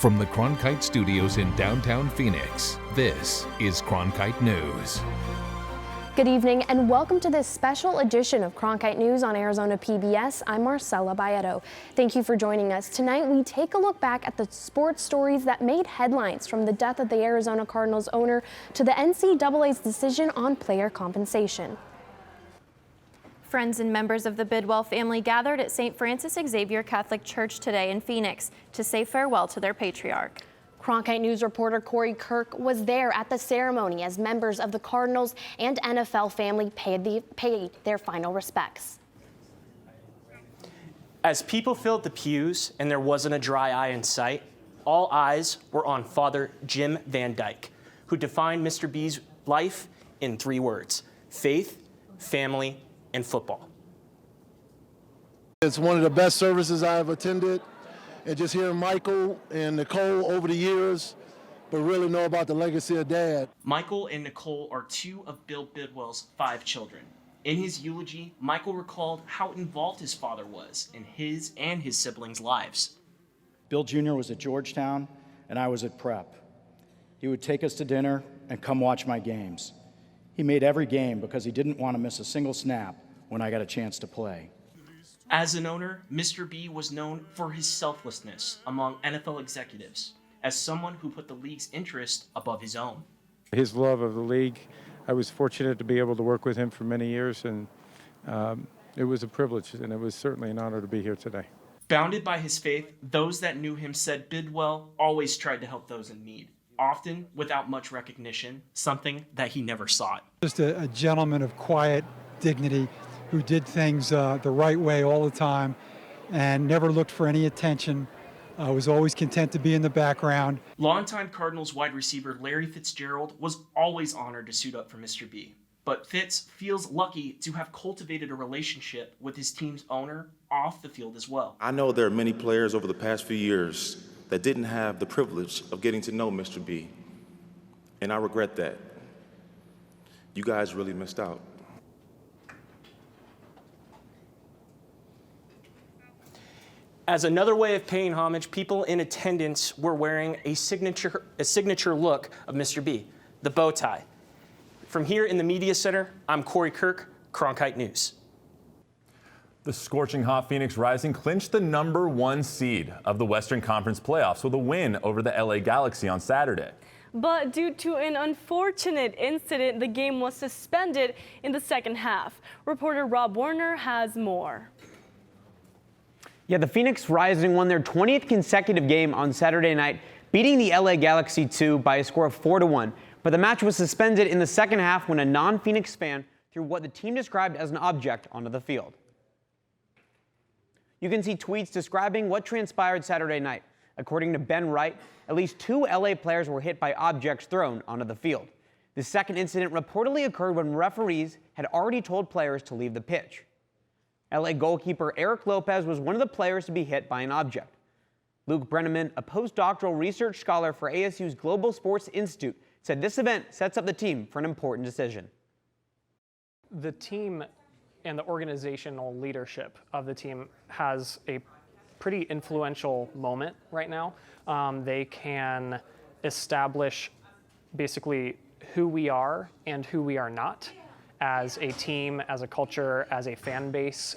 From the Cronkite Studios in downtown Phoenix, this is Cronkite News. Good evening and welcome to this special edition of Cronkite News on Arizona PBS. I'm Marcella Baeto. Thank you for joining us. Tonight we take a look back at the sports stories that made headlines, from the death of the Arizona Cardinals owner to the NCAA's decision on player compensation. Friends and members of the Bidwell family gathered at St. Francis Xavier Catholic Church today in Phoenix to say farewell to their patriarch. Cronkite News reporter Corey Kirk was there at the ceremony as members of the Cardinals and NFL family paid their final respects. As people filled the pews and there wasn't a dry eye in sight, all eyes were on Father Jim Van Dyke, who defined Mr. B's life in 3 words: faith, family, and football. It's one of the best services I've attended, and just hearing Michael and Nicole over the years, but really know about the legacy of Dad. Michael and Nicole are 2 of Bill Bidwell's 5 children. In his eulogy, Michael recalled how involved his father was in his and his siblings' lives. Bill Jr. was at Georgetown, and I was at prep. He would take us to dinner and come watch my games. He made every game because he didn't want to miss a single snap when I got a chance to play. As an owner, Mr. B was known for his selflessness among NFL executives, as someone who put the league's interest above his own. His love of the league, I was fortunate to be able to work with him for many years, and it was a privilege, and it was certainly an honor to be here today. Bounded by his faith, those that knew him said Bidwell always tried to help those in need, often without much recognition, something that he never sought. Just a gentleman of quiet dignity who did things the right way all the time and never looked for any attention, was always content to be in the background. Longtime Cardinals wide receiver Larry Fitzgerald was always honored to suit up for Mr. B. But Fitz feels lucky to have cultivated a relationship with his team's owner off the field as well. I know there are many players over the past few years that didn't have the privilege of getting to know Mr. B, and I regret that. You guys really missed out. As another way of paying homage, people in attendance were wearing a signature look of Mr. B, the bow tie. From here in the Media Center, I'm Corey Kirk, Cronkite News. The scorching hot Phoenix Rising clinched the #1 seed of the Western Conference playoffs with a win over the LA Galaxy on Saturday. But due to an unfortunate incident, the game was suspended in the second half. Reporter Rob Warner has more. Yeah, the Phoenix Rising won their 20th consecutive game on Saturday night, beating the LA Galaxy 2 by a score of 4-1. But the match was suspended in the second half when a non-Phoenix fan threw what the team described as an object onto the field. You can see tweets describing what transpired Saturday night. According to Ben Wright, at least 2 LA players were hit by objects thrown onto the field. The second incident reportedly occurred when referees had already told players to leave the pitch. LA goalkeeper Eric Lopez was one of the players to be hit by an object. Luke Brenneman, a postdoctoral research scholar for ASU's Global Sports Institute, said this event sets up the team for an important decision. The team and the organizational leadership of the team has a pretty influential moment right now. They can establish basically who we are and who we are not as a team, as a culture, as a fan base.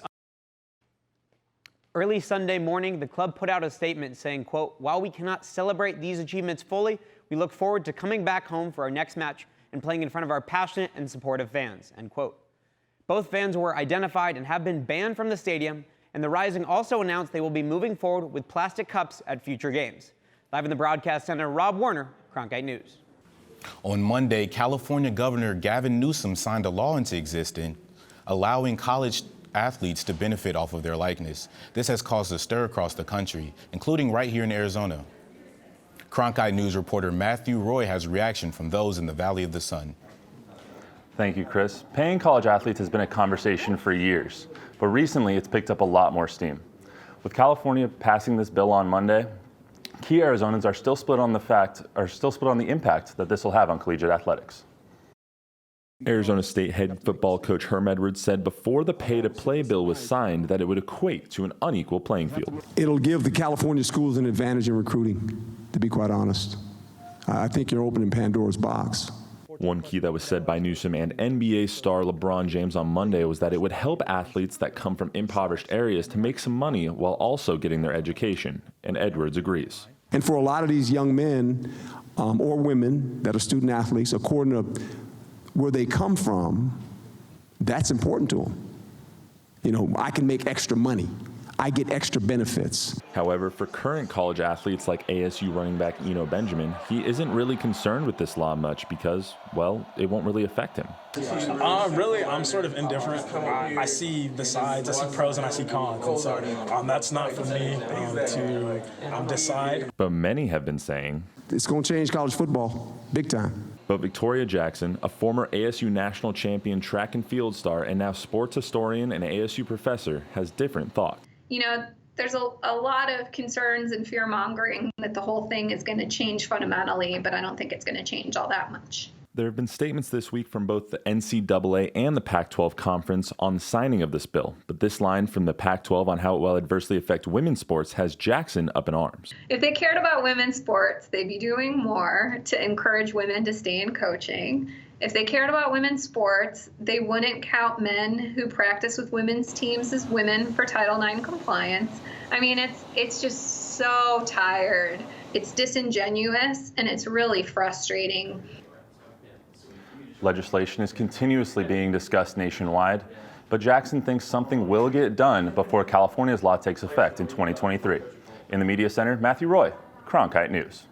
Early Sunday morning, the club put out a statement saying, quote, "While we cannot celebrate these achievements fully, we look forward to coming back home for our next match and playing in front of our passionate and supportive fans," end quote. Both fans were identified and have been banned from the stadium, and the Rising also announced they will be moving forward with plastic cups at future games. Live in the broadcast center, Rob Warner, Cronkite News. On Monday, California Governor Gavin Newsom signed a law into existence allowing college athletes to benefit off of their likeness. This has caused a stir across the country, including right here in Arizona. Cronkite News reporter Matthew Roy has a reaction from those in the Valley of the Sun. Thank you, Chris. Paying college athletes has been a conversation for years, but recently it's picked up a lot more steam. With California passing this bill on Monday, key Arizonans are still split on the impact that this will have on collegiate athletics. Arizona State head football coach Herm Edwards said before the pay-to-play bill was signed that it would equate to an unequal playing field. It'll give the California schools an advantage in recruiting. The be quite honest. I think you're opening Pandora's box. One key that was said by Newsom and NBA star LeBron James on Monday was that it would help athletes that come from impoverished areas to make some money while also getting their education, and Edwards agrees. And for a lot of these young men or women that are student athletes, according to where they come from, that's important to them. You know, I can make extra money. I get extra benefits. However, for current college athletes like ASU running back Eno Benjamin, he isn't really concerned with this law much because, well, it won't really affect him. Really, I'm sort of indifferent. I see the sides, I see pros and I see cons, and so that's not for me to decide. But many have been saying, it's going to change college football, big time. But Victoria Jackson, a former ASU national champion track and field star and now sports historian and ASU professor, has different thoughts. You know, there's a lot of concerns and fear-mongering that the whole thing is going to change fundamentally, but I don't think it's going to change all that much. There have been statements this week from both the NCAA and the Pac-12 conference on the signing of this bill, but this line from the Pac-12 on how it will adversely affect women's sports has Jackson up in arms. If they cared about women's sports, they'd be doing more to encourage women to stay in coaching. If they cared about women's sports, they wouldn't count men who practice with women's teams as women for Title IX compliance. I mean, it's just so tired. It's disingenuous, and it's really frustrating. Legislation is continuously being discussed nationwide, but Jackson thinks something will get done before California's law takes effect in 2023. In the Media Center, Matthew Roy, Cronkite News.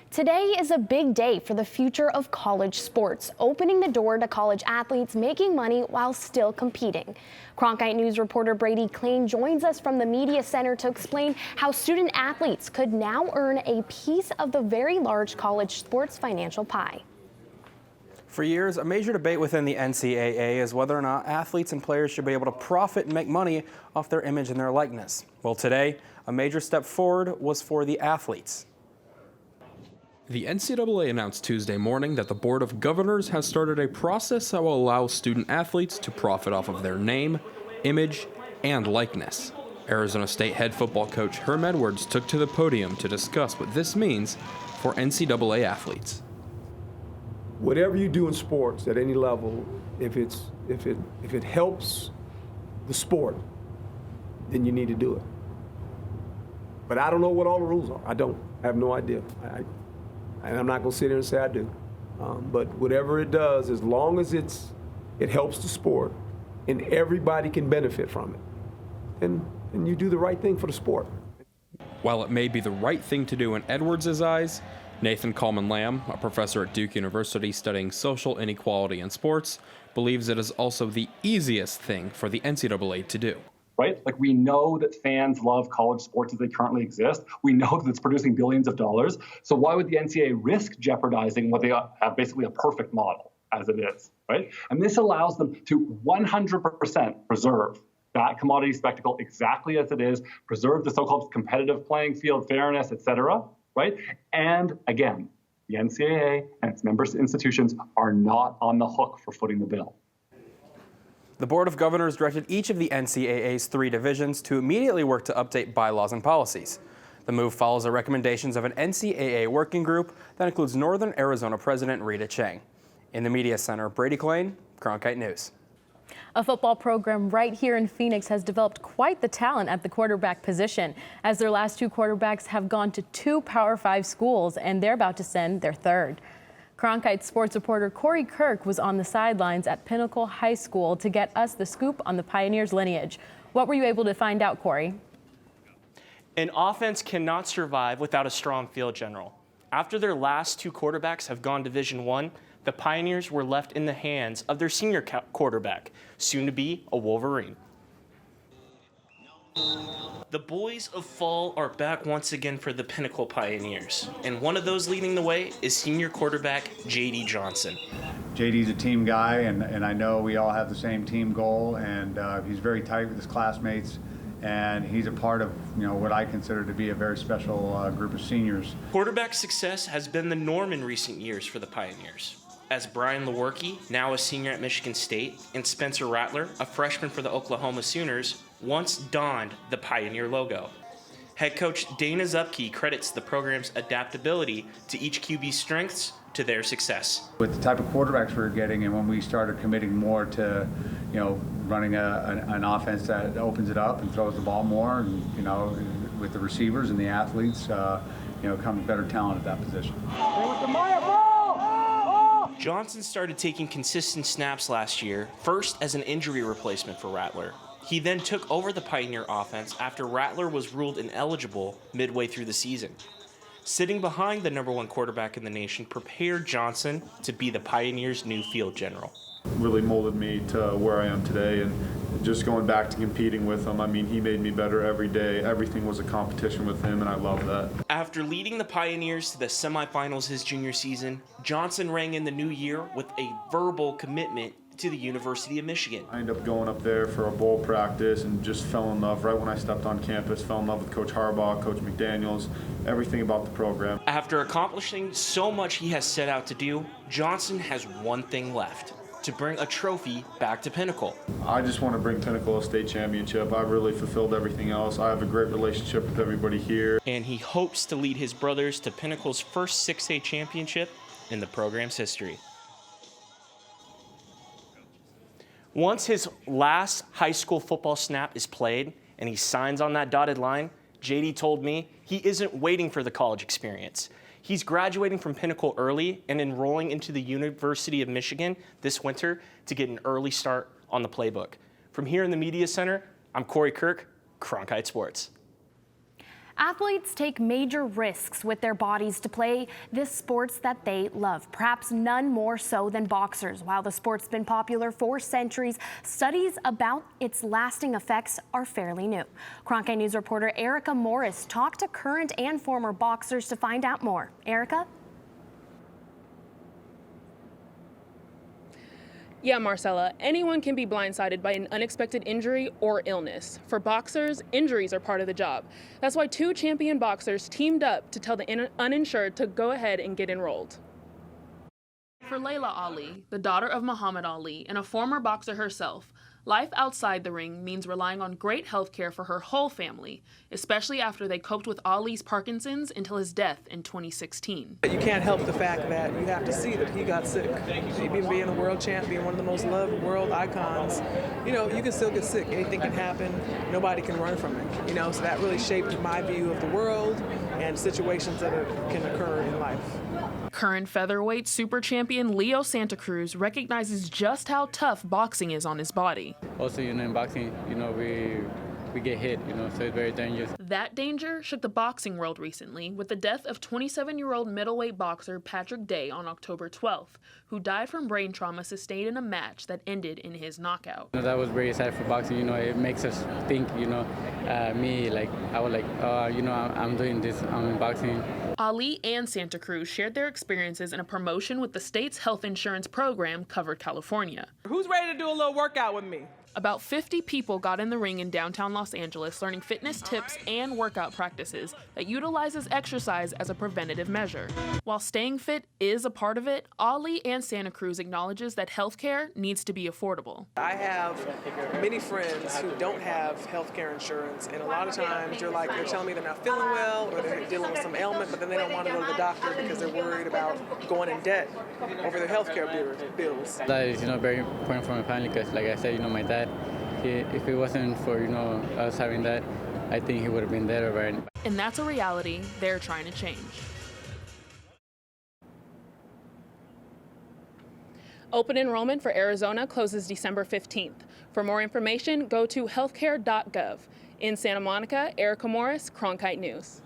Today is a big day for the future of college sports, opening the door to college athletes making money while still competing. Cronkite News reporter Brady Klein joins us from the Media Center to explain how student athletes could now earn a piece of the very large college sports financial pie. For years, a major debate within the NCAA is whether or not athletes and players should be able to profit and make money off their image and their likeness. Well, today, a major step forward was for the athletes. The NCAA announced Tuesday morning that the Board of Governors has started a process that will allow student athletes to profit off of their name, image, and likeness. Arizona State head football coach Herm Edwards took to the podium to discuss what this means for NCAA athletes. Whatever you do in sports at any level, if it helps the sport, then you need to do it. But I don't know what all the rules are. I have no idea. And I'm not going to sit here and say I do. But whatever it does, as long as it helps the sport and everybody can benefit from it, and you do the right thing for the sport. While it may be the right thing to do in Edwards' eyes, Nathan Coleman-Lamb, a professor at Duke University studying social inequality in sports, believes it is also the easiest thing for the NCAA to do. Right? Like, we know that fans love college sports as they currently exist. We know that it's producing billions of dollars. So why would the NCAA risk jeopardizing what they have basically a perfect model as it is, right? And this allows them to 100% preserve that commodity spectacle exactly as it is, preserve the so-called competitive playing field, fairness, et cetera, right? And again, the NCAA and its member institutions are not on the hook for footing the bill. The Board of Governors directed each of the NCAA's 3 divisions to immediately work to update bylaws and policies. The move follows the recommendations of an NCAA working group that includes Northern Arizona President Rita Chang. In the Media Center, Brady Klein, Cronkite News. A football program right here in Phoenix has developed quite the talent at the quarterback position, as their last 2 quarterbacks have gone to 2 Power 5 schools, and they're about to send their 3rd. Cronkite sports reporter Corey Kirk was on the sidelines at Pinnacle High School to get us the scoop on the Pioneers' lineage. What were you able to find out, Corey? An offense cannot survive without a strong field general. After their last 2 quarterbacks have gone Division I, the Pioneers were left in the hands of their senior quarterback, soon to be a Wolverine. The boys of fall are back once again for the Pinnacle Pioneers, and one of those leading the way is senior quarterback J.D. Johnson. JD's a team guy, and I know we all have the same team goal, and he's very tight with his classmates, and he's a part of what I consider to be a very special group of seniors. Quarterback success has been the norm in recent years for the Pioneers, as Brian Lewerke, now a senior at Michigan State, and Spencer Rattler, a freshman for the Oklahoma Sooners, once donned the Pioneer logo. Head coach Dana Zupke credits the program's adaptability to each QB's strengths to their success. With the type of quarterbacks we were getting, and when we started committing more to, running an offense that opens it up and throws the ball more, and with the receivers and the athletes, comes better talent at that position. Johnson started taking consistent snaps last year, first as an injury replacement for Rattler. He then took over the Pioneer offense after Rattler was ruled ineligible midway through the season. Sitting behind the #1 quarterback in the nation prepared Johnson to be the Pioneers' new field general. Really molded me to where I am today, and just going back to competing with him, he made me better every day. Everything was a competition with him, and I love that. After leading the Pioneers to the semifinals his junior season, Johnson rang in the new year with a verbal commitment to the University of Michigan. I ended up going up there for a bowl practice and just fell in love right when I stepped on campus, fell in love with Coach Harbaugh, Coach McDaniels, everything about the program. After accomplishing so much he has set out to do, Johnson has one thing left: to bring a trophy back to Pinnacle. I just want to bring Pinnacle a state championship. I really fulfilled everything else. I have a great relationship with everybody here. And he hopes to lead his brothers to Pinnacle's first 6A championship in the program's history. Once his last high school football snap is played and he signs on that dotted line, JD told me he isn't waiting for the college experience. He's graduating from Pinnacle early and enrolling into the University of Michigan this winter to get an early start on the playbook. From here in the Media Center, I'm Corey Kirk, Cronkite Sports. Athletes take major risks with their bodies to play the sports that they love, perhaps none more so than boxers. While the sport's been popular for centuries, studies about its lasting effects are fairly new. Cronkite News reporter Erica Morris talked to current and former boxers to find out more. Erica? Yeah, Marcella, anyone can be blindsided by an unexpected injury or illness. For boxers, injuries are part of the job. That's why 2 champion boxers teamed up to tell the uninsured to go ahead and get enrolled. For Layla Ali, the daughter of Muhammad Ali and a former boxer herself, life outside the ring means relying on great health care for her whole family, especially after they coped with Ali's Parkinson's until his death in 2016. You can't help the fact that you have to see that he got sick. Even being a world champ, being one of the most loved world icons, you can still get sick. Anything can happen. Nobody can run from it. So that really shaped my view of the world and situations that can occur in life. Current featherweight super champion Leo Santa Cruz recognizes just how tough boxing is on his body. Also, in boxing, we get hit, so it's very dangerous. That danger shook the boxing world recently with the death of 27-year-old middleweight boxer Patrick Day on October 12th, who died from brain trauma sustained in a match that ended in his knockout. That was very sad for boxing. It makes us think, I was like, I'm doing this, I'm in boxing. Ali and Santa Cruz shared their experiences in a promotion with the state's health insurance program, Covered California. Who's ready to do a little workout with me? About 50 people got in the ring in downtown Los Angeles learning fitness tips and workout practices that utilizes exercise as a preventative measure. While staying fit is a part of it, Ali and Santa Cruz acknowledges that healthcare needs to be affordable. I have many friends who don't have healthcare insurance, and a lot of times they're telling me they're not feeling well or they're dealing with some ailment, but then they don't want to go to the doctor because they're worried about going in debt over their healthcare bills. That is, very important for my family because, like I said, my dad, if it wasn't for, us having that, I think he would have been dead already. And that's a reality they're trying to change. Open enrollment for Arizona closes December 15th. For more information, go to healthcare.gov. In Santa Monica, Erica Morris, Cronkite News.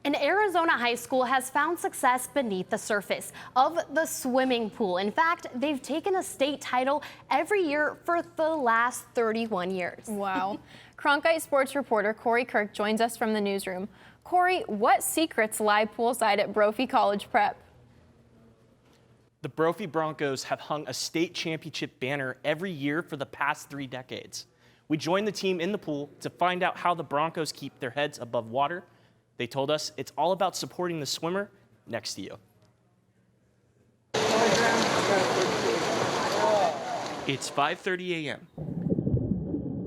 An Arizona high school has found success beneath the surface of the swimming pool. In fact, they've taken a state title every year for the last 31 years. Wow. Cronkite Sports reporter Corey Kirk joins us from the newsroom. Corey, what secrets lie poolside at Brophy College Prep? The Brophy Broncos have hung a state championship banner every year for the past 3 decades. We joined the team in the pool to find out how the Broncos keep their heads above water. They told us it's all about supporting the swimmer next to you. It's 5:30 a.m.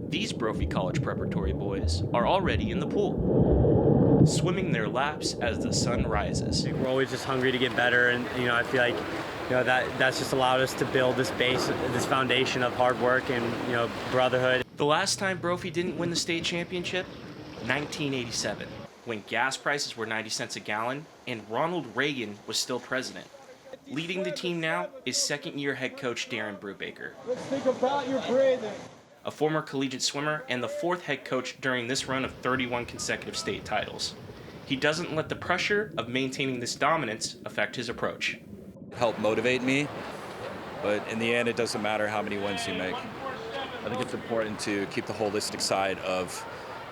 These Brophy College preparatory boys are already in the pool, swimming their laps as the sun rises. We're always just hungry to get better, and I feel like that's just allowed us to build this base, this foundation of hard work and brotherhood. The last time Brophy didn't win the state championship, 1987, when gas prices were 90 cents a gallon and Ronald Reagan was still president. Leading the team now is second-year head coach Darren Brubaker. Let's think about your breathing. A former collegiate swimmer and the fourth head coach during this run of 31 consecutive state titles. He doesn't let the pressure of maintaining this dominance affect his approach. Help motivate me, but in the end, it doesn't matter how many wins you make. I think it's important to keep the holistic side of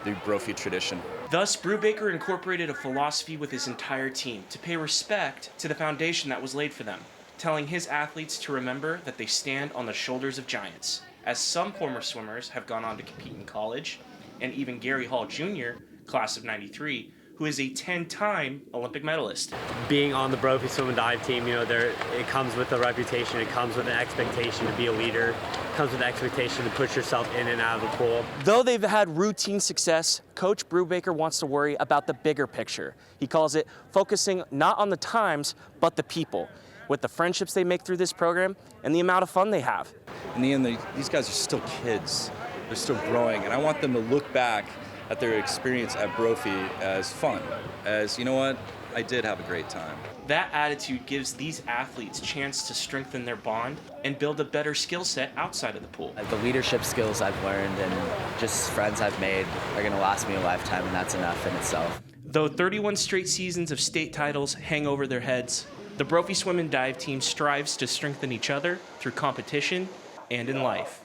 the Brophy tradition. Thus, Brubaker incorporated a philosophy with his entire team to pay respect to the foundation that was laid for them, telling his athletes to remember that they stand on the shoulders of giants, as some former swimmers have gone on to compete in college, and even Gary Hall Jr., class of '93, who is a 10-time Olympic medalist. Being on the Brophy swim and dive team, it comes with a reputation, it comes with an expectation to be a leader, it comes with an expectation to push yourself in and out of the pool. Though they've had routine success, Coach Brubaker wants to worry about the bigger picture. He calls it focusing not on the times, but the people, with the friendships they make through this program and the amount of fun they have. In the end, these guys are still kids. They're still growing, and I want them to look back at their experience at Brophy as fun, as, I did have a great time. That attitude gives these athletes a chance to strengthen their bond and build a better skill set outside of the pool. The leadership skills I've learned and just friends I've made are going to last me a lifetime, and that's enough in itself. Though 31 straight seasons of state titles hang over their heads, the Brophy swim and dive team strives to strengthen each other through competition and in life.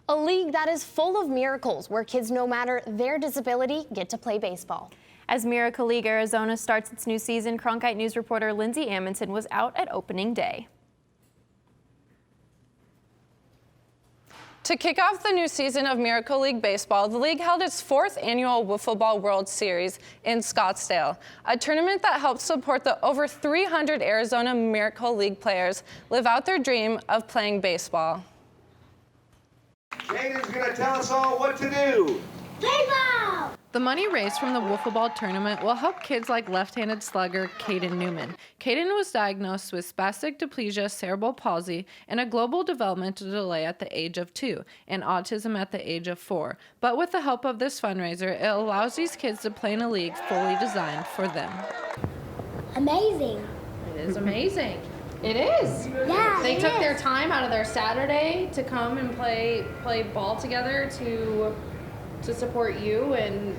A league that is full of miracles, where kids, no matter their disability, get to play baseball. As Miracle League Arizona starts its new season, Cronkite News reporter Lindsay Amundsen was out at opening day. To kick off the new season of Miracle League Baseball, the league held its 4th annual Wiffle Ball World Series in Scottsdale, a tournament that helped support the over 300 Arizona Miracle League players live out their dream of playing baseball. Jaden's going to tell us all what to do. Baseball! The money raised from the Wiffle Ball tournament will help kids like left-handed slugger Caden Newman. Caden was diagnosed with spastic diplegia, cerebral palsy, and a global developmental delay at the age of 2, and autism at the age of 4. But with the help of this fundraiser, it allows these kids to play in a league fully designed for them. Amazing. It is amazing. It is. Yeah, they took their time out of their Saturday to come and play ball together to support you, and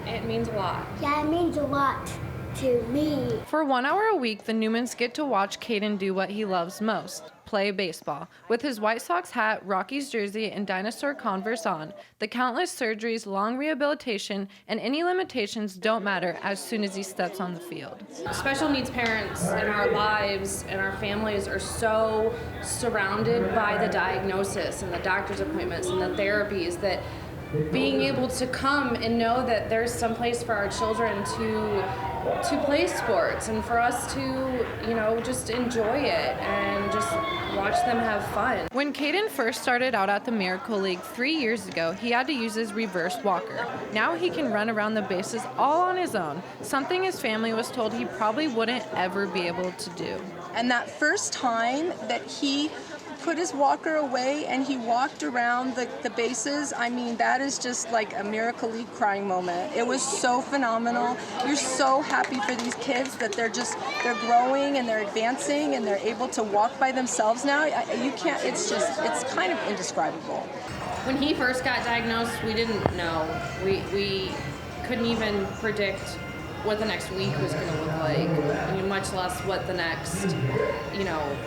it means a lot. Yeah, it means a lot to me. For 1 hour a week, the Newmans get to watch Caden do what he loves most, play baseball. With his White Sox hat, Rockies jersey, and dinosaur Converse on, the countless surgeries, long rehabilitation, and any limitations don't matter as soon as he steps on the field. Special needs parents in our lives and our families are so surrounded by the diagnosis and the doctor's appointments and the therapies that being able to come and know that there's some place for our children to play sports and for us to, just enjoy it and just watch them have fun. When Caden first started out at the Miracle League 3 years ago, he had to use his reverse walker. Now he can run around the bases all on his own, something his family was told he probably wouldn't ever be able to do. And that first time that he put his walker away and he walked around the bases, I mean, that is just like a Miracle League crying moment. It was so phenomenal. You're so happy for these kids that they're growing and they're advancing and they're able to walk by themselves now. It's kind of indescribable. When he first got diagnosed, we didn't know. We couldn't even predict what the next week was going to look like, much less what the next,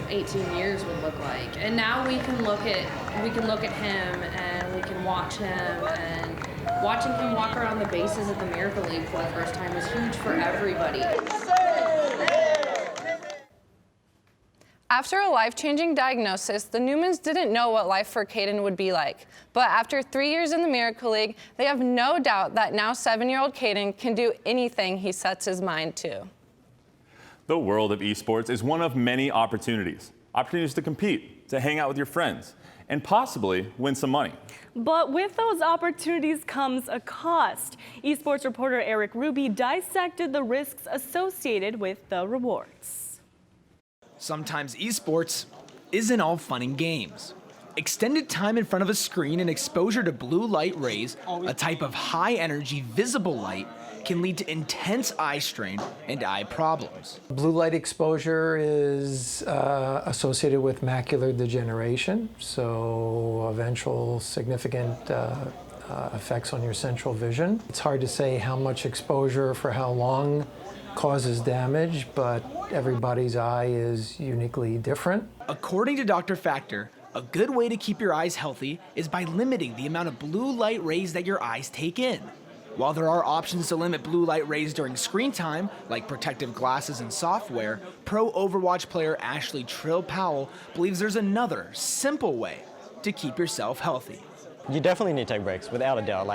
18 years would look like. And now we can look at him and we can watch him, and watching him walk around the bases at the Miracle League for the first time was huge for everybody. After a life-changing diagnosis, the Newmans didn't know what life for Caden would be like. But after 3 years in the Miracle League, they have no doubt that now 7-year-old Caden can do anything he sets his mind to. The world of esports is one of many opportunities. opportunities to compete, to hang out with your friends, and possibly win some money. But with those opportunities comes a cost. Esports reporter Eric Ruby dissected the risks associated with the rewards. Sometimes esports isn't all fun and games. Extended time in front of a screen and exposure to blue light rays, a type of high-energy visible light, can lead to intense eye strain and eye problems. Blue light exposure is associated with macular degeneration, so eventual significant effects on your central vision. It's hard to say how much exposure for how long causes damage, but everybody's eye is uniquely different. According to Dr. Factor, a good way to keep your eyes healthy is by limiting the amount of blue light rays that your eyes take in. While there are options to limit blue light rays during screen time, like protective glasses and software, pro Overwatch player Ashley Trill Powell believes there's another, simple way to keep yourself healthy. You definitely need to take breaks, without a doubt.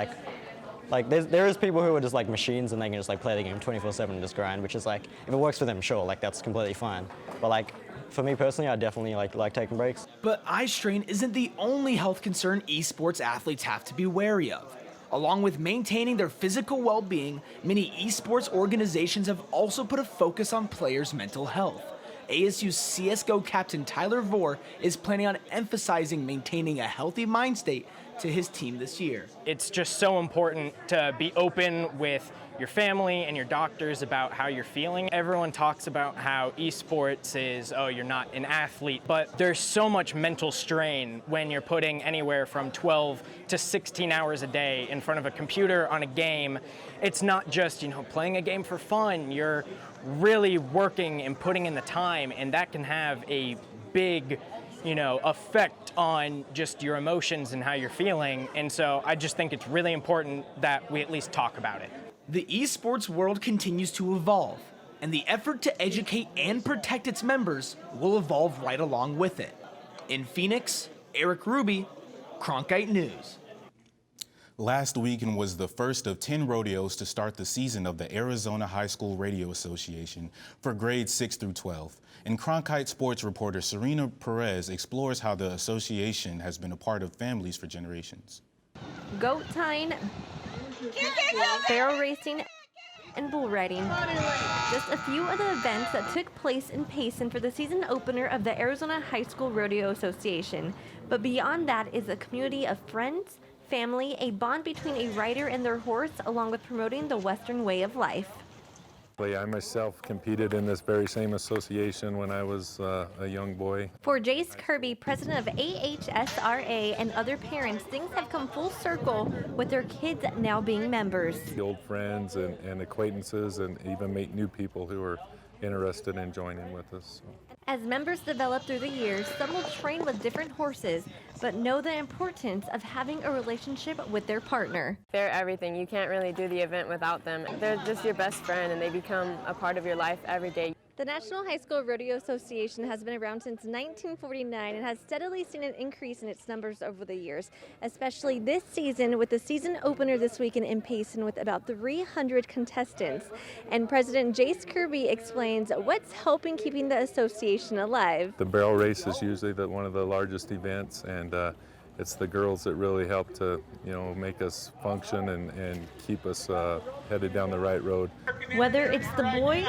There is people who are just like machines and they can just like play the game 24/7 and just grind, which is like, if it works for them, sure, like that's completely fine. But like, for me personally, I definitely like taking breaks. But eye strain isn't the only health concern esports athletes have to be wary of. Along with maintaining their physical well-being, many esports organizations have also put a focus on players' mental health. ASU's CSGO captain Tyler Vore is planning on emphasizing maintaining a healthy mind state to his team this year. It's just so important to be open with your family and your doctors about how you're feeling. Everyone talks about how esports is, oh, you're not an athlete, but there's so much mental strain when you're putting anywhere from 12 to 16 hours a day in front of a computer on a game. It's not just, playing a game for fun. You're really working and putting in the time, and that can have a big effect on just your emotions and how you're feeling. And so I just think it's really important that we at least talk about it. The esports world continues to evolve, and the effort to educate and protect its members will evolve right along with it. In Phoenix, Eric Ruby, Cronkite News. Last weekend was the first of 10 rodeos to start the season of the Arizona High School Radio Association for grades 6 through 12. And Cronkite sports reporter Serena Perez explores how the association has been a part of families for generations. Goat tying, barrel racing, and bull riding. Just a few of the events that took place in Payson for the season opener of the Arizona High School Rodeo Association. But beyond that is a community of friends, family, a bond between a rider and their horse, along with promoting the Western way of life. I myself competed in this very same association when I was a young boy. For Jace Kirby, president of AHSRA, and other parents, things have come full circle with their kids now being members. Old friends and acquaintances, and even meet new people who are interested in joining with us. As members develop through the years, some will train with different horses, but know the importance of having a relationship with their partner. They're everything. You can't really do the event without them. They're just your best friend, and they become a part of your life every day. The National High School Rodeo Association has been around since 1949 and has steadily seen an increase in its numbers over the years, especially this season with the season opener this weekend in Payson with about 300 contestants. And President Jace Kirby explains what's helping keeping the association alive. The barrel race is usually one of the largest events, and it's the girls that really help to, make us function and keep us headed down the right road. Whether it's the boys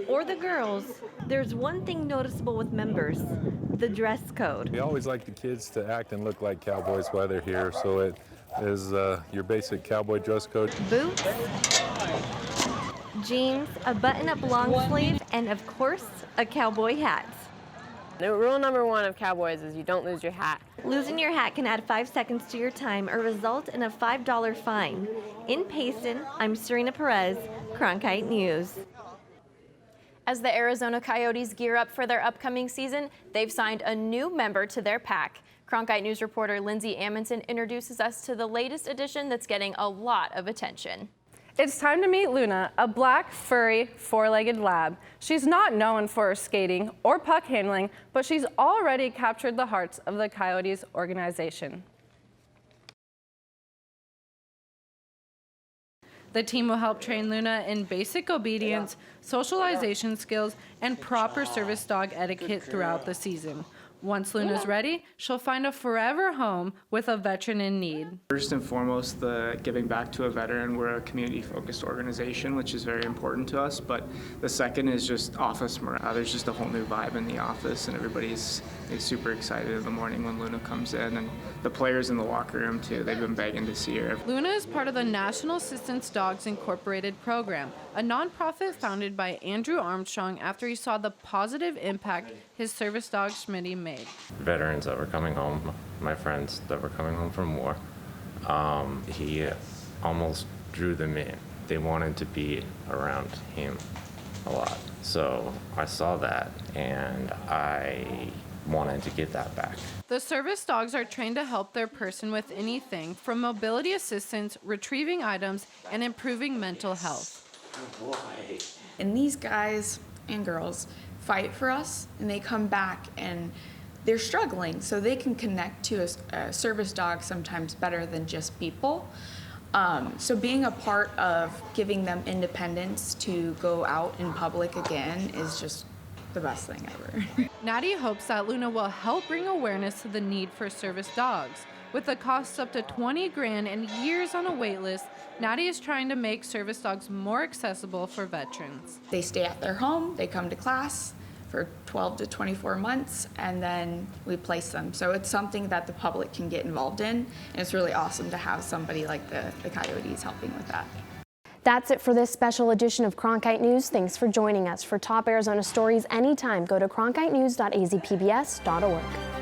or the girls, there's one thing noticeable with members: the dress code. We always like the kids to act and look like cowboys while they're here, so it is your basic cowboy dress code. Boots, jeans, a button-up long sleeve, and of course, a cowboy hat. The rule number one of cowboys is you don't lose your hat. Losing your hat can add 5 seconds to your time or result in a $5 fine. In Payson, I'm Serena Perez, Cronkite News. As the Arizona Coyotes gear up for their upcoming season, they've signed a new member to their pack. Cronkite News reporter Lindsay Amundsen introduces us to the latest addition that's getting a lot of attention. It's time to meet Luna, a black, furry, four-legged lab. She's not known for her skating or puck handling, but she's already captured the hearts of the Coyotes organization. The team will help train Luna in basic obedience, socialization skills, and proper service dog etiquette throughout the season. Once Luna's ready, she'll find a forever home with a veteran in need. First and foremost, the giving back to a veteran. We're a community-focused organization, which is very important to us. But the second is just office morale. There's just a whole new vibe in the office, and everybody's super excited in the morning when Luna comes in. And the players in the locker room, too, they've been begging to see her. Luna is part of the National Assistance Dogs Incorporated program, a nonprofit founded by Andrew Armstrong after he saw the positive impact his service dog Schmitty made. Veterans that were coming home, my friends that were coming home from war, he almost drew them in. They wanted to be around him a lot. So I saw that and I wanted to get that back. The service dogs are trained to help their person with anything from mobility assistance, retrieving items, and improving mental health. And these guys and girls fight for us, and they come back and they're struggling, so they can connect to a service dog sometimes better than just people. So being a part of giving them independence to go out in public again is just the best thing ever. Natty hopes that Luna will help bring awareness to the need for service dogs. With the costs up to $20,000 and years on a wait list, Natty is trying to make service dogs more accessible for veterans. They stay at their home, they come to class for 12 to 24 months, and then we place them. So it's something that the public can get involved in, and it's really awesome to have somebody like the Coyotes helping with that. That's it for this special edition of Cronkite News. Thanks for joining us. For top Arizona stories anytime, go to cronkitenews.azpbs.org.